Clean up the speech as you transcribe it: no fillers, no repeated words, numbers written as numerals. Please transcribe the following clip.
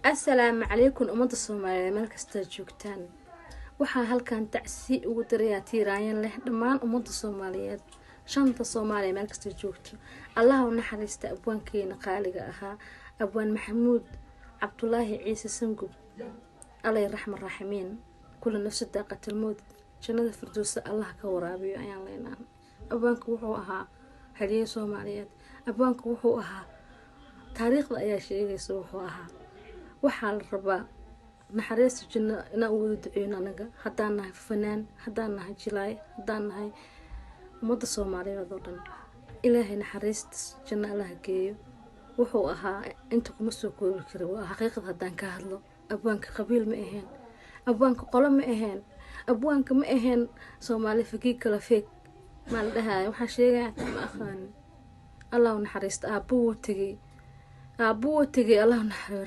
السلام عليكم أمد الصومالية ملك استجوكتان waxaa halkan tacsi ugu darayaa tiiraayan leh dhammaan ummadda Soomaaliyeed shanta Soomaaliya meel kasta joogto Allah u naxariista abwaankeena qaaliga ahaa abwaan Maxamuud Cabdullaahi Ciise Sangub Allah yarxam raximiin kula nafsada qatilmood jannada firdawsa Allah ka waraabiyo ayaan leenahay abwaanku wuxuu ahaa haliye Soomaaliyeed abwaanku wuxuu ahaa taariikhda ayaa sheegaysa wuxuu ahaa waxaa la rabaa naxariis janno ina ugu duceeyno anaga hadaan nahay fanaan hadaan nahay jilaay hadaan nahay ummadda Soomaaliyeed oo dhan ilaahay naxariista janno Allah geeyo wuxuu ahaa inta kuma soo koobi karo waa xaqiiqad hadaan ka hadlo abwaanka qabiil ma ahayn abwaanka qolo ma ahayn abwaanka ma ahayn Soomaali fakiir kala feeg ma la dhahay waxa sheegay ma aqaan Allah naxariista aabuu tagay Allah naxariista